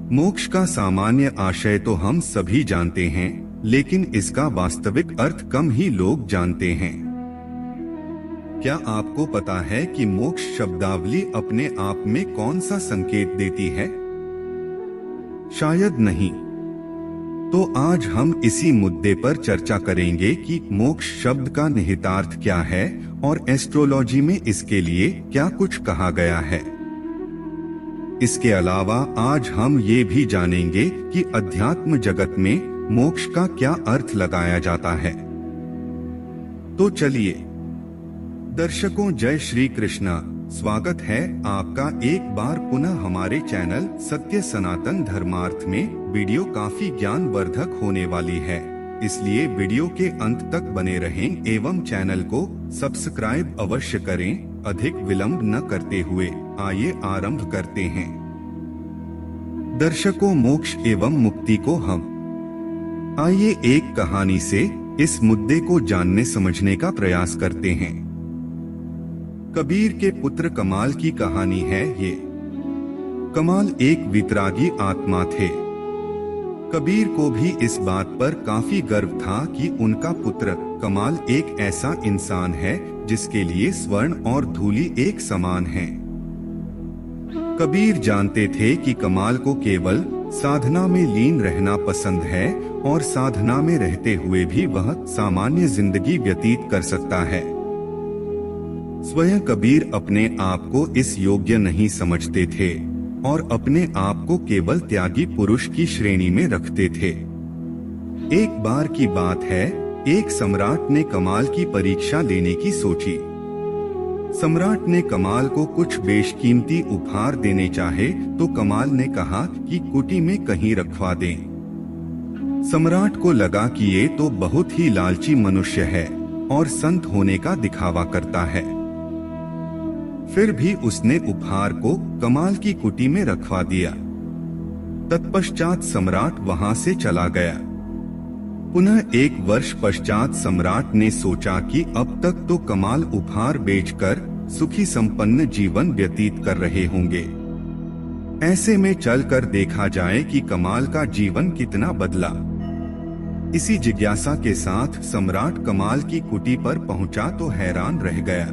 मोक्ष का सामान्य आशय तो हम सभी जानते हैं, लेकिन इसका वास्तविक अर्थ कम ही लोग जानते हैं। क्या आपको पता है कि मोक्ष शब्दावली अपने आप में कौन सा संकेत देती है? शायद नहीं। तो आज हम इसी मुद्दे पर चर्चा करेंगे कि मोक्ष शब्द का निहितार्थ क्या है और एस्ट्रोलॉजी में इसके लिए क्या कुछ कहा गया है। इसके अलावा आज हम ये भी जानेंगे कि अध्यात्म जगत में मोक्ष का क्या अर्थ लगाया जाता है। तो चलिए दर्शकों, जय श्री कृष्णा। स्वागत है आपका एक बार पुनः हमारे चैनल सत्य सनातन धर्मार्थ में। वीडियो काफी ज्ञानवर्धक होने वाली है, इसलिए वीडियो के अंत तक बने रहें एवं चैनल को सब्सक्राइब अवश्य करें। अधिक विलंब न करते हुए आइए आरंभ करते हैं। दर्शकों, मोक्ष एवं मुक्ति को हम आइए एक कहानी से इस मुद्दे को जानने समझने का प्रयास करते हैं। कबीर के पुत्र कमाल की कहानी है ये। कमाल एक वितरागी आत्मा थे। कबीर को भी इस बात पर काफी गर्व था कि उनका पुत्र कमाल एक ऐसा इंसान है जिसके लिए स्वर्ण और धूलि एक समान हैं। कबीर जानते थे कि कमाल को केवल साधना में लीन रहना पसंद है और साधना में रहते हुए भी वह सामान्य जिंदगी व्यतीत कर सकता है। स्वयं कबीर अपने आप को इस योग्य नहीं समझते थे और अपने आप को केवल त्यागी पुरुष की श्रेणी में रखते थे। एक बार की बात है, एक सम्राट ने कमाल की परीक्षा लेने की सोची। सम्राट ने कमाल को कुछ बेशकीमती उपहार देने चाहे तो कमाल ने कहा कि कुटी में कहीं रखवा दें। सम्राट को लगा कि ये तो बहुत ही लालची मनुष्य है और संत होने का दिखावा करता है। फिर भी उसने उपहार को कमाल की कुटी में रखवा दिया। तत्पश्चात सम्राट वहां से चला गया। पुनः एक वर्ष पश्चात सम्राट ने सोचा कि अब तक तो कमाल उपहार बेचकर सुखी संपन्न जीवन व्यतीत कर रहे होंगे। ऐसे में चलकर देखा जाए कि कमाल का जीवन कितना बदला। इसी जिज्ञासा के साथ सम्राट कमाल की कुटी पर पहुंचा तो हैरान रह गया।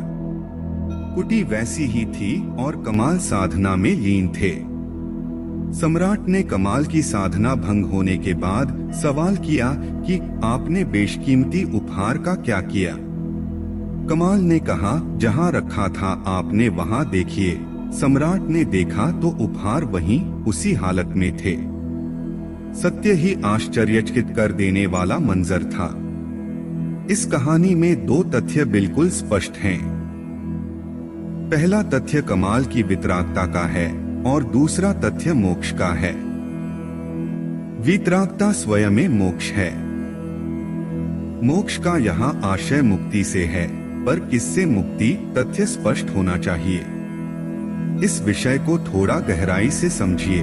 कुटी वैसी ही थी और कमाल साधना में लीन थे। सम्राट ने कमाल की साधना भंग होने के बाद सवाल किया कि आपने बेशकीमती उपहार का क्या किया? कमाल ने कहा, जहां रखा था आपने वहां देखिए। सम्राट ने देखा तो उपहार वहीं उसी हालत में थे। सत्य ही आश्चर्यचकित कर देने वाला मंजर था। इस कहानी में दो तथ्य बिल्कुल स्पष्ट हैं। पहला तथ्य कमाल की वितरागता का है और दूसरा तथ्य मोक्ष का है। वितरागता स्वयं में मोक्ष है। मोक्ष का यहाँ आशय मुक्ति से है, पर किससे मुक्ति तथ्य स्पष्ट होना चाहिए। इस विषय को थोड़ा गहराई से समझिए।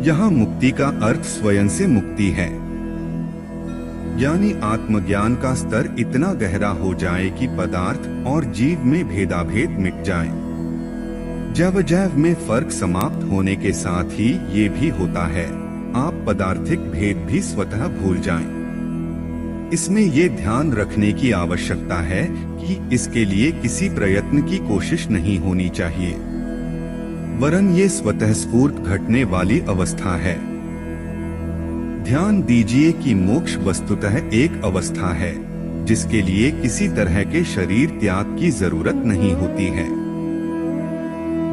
यहाँ मुक्ति का अर्थ स्वयं से मुक्ति है, यानी आत्मज्ञान का स्तर इतना गहरा हो जाए कि पदार्थ और जीव में भेदाभेद मिट जाए। जैव जैव में फर्क समाप्त होने के साथ ही ये भी होता है, आप पदार्थिक भेद भी स्वतः भूल जाएं। इसमें ये ध्यान रखने की आवश्यकता है कि इसके लिए किसी प्रयत्न की कोशिश नहीं होनी चाहिए, वरन ये स्वतः स्फूर्त घटने वाली अवस्था है। ध्यान दीजिए कि मोक्ष वस्तुतः एक अवस्था है जिसके लिए किसी तरह के शरीर त्याग की जरूरत नहीं होती है।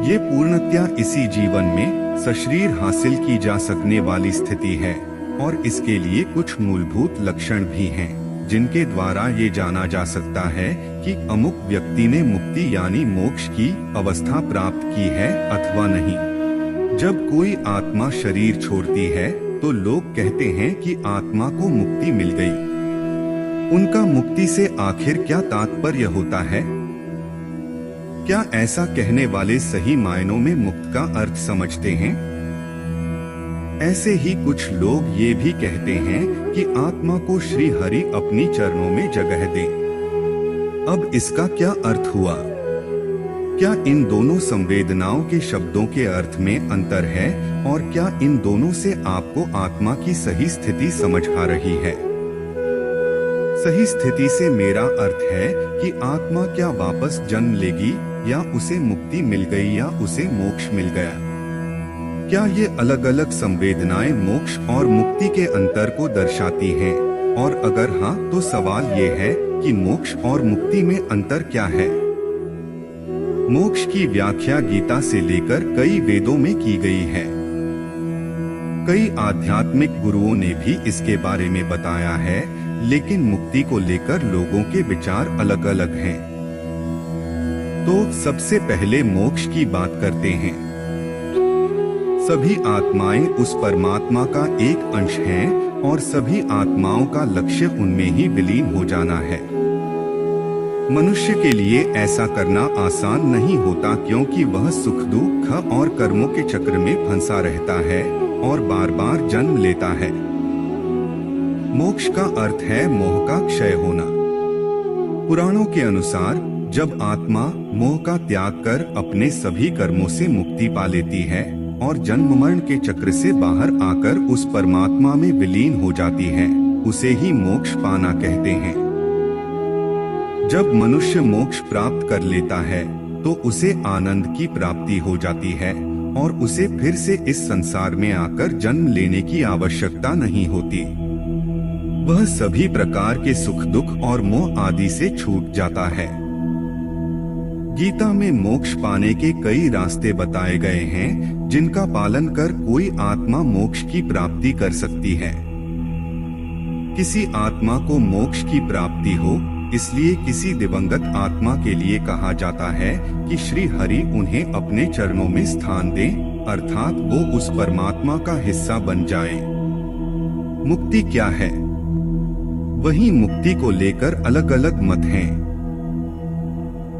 ये पूर्णतया इसी जीवन में सशरीर हासिल की जा सकने वाली स्थिति है और इसके लिए कुछ मूलभूत लक्षण भी हैं, जिनके द्वारा ये जाना जा सकता है कि अमुक व्यक्ति ने मुक्ति यानी मोक्ष की अवस्था प्राप्त की है अथवा नहीं। जब कोई आत्मा शरीर छोड़ती है तो लोग कहते हैं कि आत्मा को मुक्ति मिल गई। उनका मुक्ति से आखिर क्या तात्पर्य होता है? क्या ऐसा कहने वाले सही मायनों में मुक्त का अर्थ समझते हैं? ऐसे ही कुछ लोग ये भी कहते हैं कि आत्मा को श्री हरि अपनी चरणों में जगह दे। अब इसका क्या अर्थ हुआ? क्या इन दोनों संवेदनाओं के शब्दों के अर्थ में अंतर है और क्या इन दोनों से आपको आत्मा की सही स्थिति समझ आ रही है? सही स्थिति से मेरा अर्थ है कि आत्मा क्या वापस जन्म लेगी या उसे मुक्ति मिल गई या उसे मोक्ष मिल गया। क्या ये अलग अलग संवेदनाएं मोक्ष और मुक्ति के अंतर को दर्शाती हैं? और अगर हाँ, तो सवाल ये है कि मोक्ष और मुक्ति में अंतर क्या है? मोक्ष की व्याख्या गीता से लेकर कई वेदों में की गई है। कई आध्यात्मिक गुरुओं ने भी इसके बारे में बताया है, लेकिन मुक्ति को लेकर लोगों के विचार अलग अलग हैं। तो सबसे पहले मोक्ष की बात करते हैं। सभी आत्माएं उस परमात्मा का एक अंश हैं और सभी आत्माओं का लक्ष्य उनमें ही विलीन हो जाना है। मनुष्य के लिए ऐसा करना आसान नहीं होता, क्योंकि वह सुख दुख और कर्मों के चक्र में फंसा रहता है और बार बार जन्म लेता है। मोक्ष का अर्थ है मोह का क्षय होना। पुराणों के अनुसार जब आत्मा मोह का त्याग कर अपने सभी कर्मों से मुक्ति पा लेती है और जन्म मरण के चक्र से बाहर आकर उस परमात्मा में विलीन हो जाती है, उसे ही मोक्ष पाना कहते हैं। जब मनुष्य मोक्ष प्राप्त कर लेता है तो उसे आनंद की प्राप्ति हो जाती है और उसे फिर से इस संसार में आकर जन्म लेने की आवश्यकता नहीं होती। वह सभी प्रकार के सुख दुख और मोह आदि से छूट जाता है। गीता में मोक्ष पाने के कई रास्ते बताए गए हैं, जिनका पालन कर कोई आत्मा मोक्ष की प्राप्ति कर सकती है। किसी आत्मा को मोक्ष की प्राप्ति हो, इसलिए किसी दिवंगत आत्मा के लिए कहा जाता है कि श्री हरि उन्हें अपने चरणों में स्थान दें, अर्थात वो उस परमात्मा का हिस्सा बन जाएं। मुक्ति क्या है? वही मुक्ति को लेकर अलग अलग मत हैं।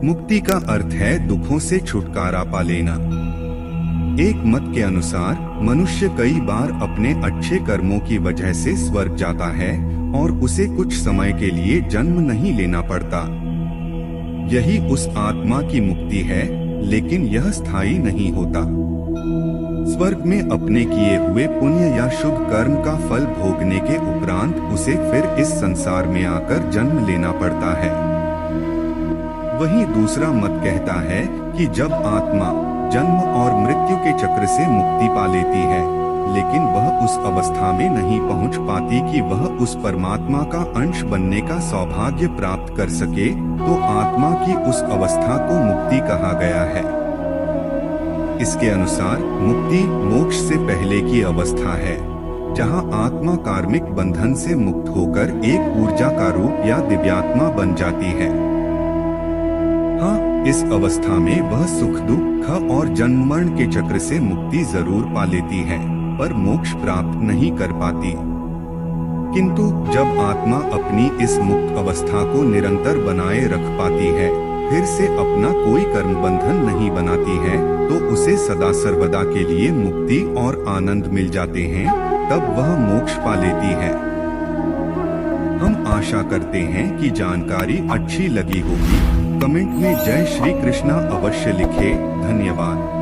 मुक्ति का अर्थ है दुखों से छुटकारा पा लेना। एक मत के अनुसार मनुष्य कई बार अपने अच्छे कर्मों की वजह से स्वर्ग जाता है और उसे कुछ समय के लिए जन्म नहीं लेना पड़ता। यही उस आत्मा की मुक्ति है, लेकिन यह स्थायी नहीं होता। स्वर्ग में अपने किए हुए पुण्य या शुभ कर्म का फल भोगने के उपरांत उसे फिर इस संसार में आकर जन्म लेना पड़ता है। वहीं दूसरा मत कहता है कि जब आत्मा जन्म और मृत्यु के चक्र से मुक्ति पा लेती है, लेकिन वह उस अवस्था में नहीं पहुंच पाती कि वह उस परमात्मा का अंश बनने का सौभाग्य प्राप्त कर सके, तो आत्मा की उस अवस्था को मुक्ति कहा गया है। इसके अनुसार मुक्ति मोक्ष से पहले की अवस्था है, जहां आत्मा कार्मिक बंधन से मुक्त होकर एक ऊर्जा का रूप या दिव्यात्मा बन जाती है। हाँ, इस अवस्था में वह सुख दुख और जन्म मरण के चक्र से मुक्ति जरूर पा लेती है, पर मोक्ष प्राप्त नहीं कर पाती। किंतु जब आत्मा अपनी इस मुक्त अवस्था को निरंतर बनाए रख पाती है, फिर से अपना कोई कर्म बंधन नहीं बनाती है, तो उसे सदा सर्वदा के लिए मुक्ति और आनंद मिल जाते हैं, तब वह मोक्ष पा लेती है। हम आशा करते हैं कि जानकारी अच्छी लगी होगी। कमेंट में जय श्री कृष्णा अवश्य लिखें। धन्यवाद।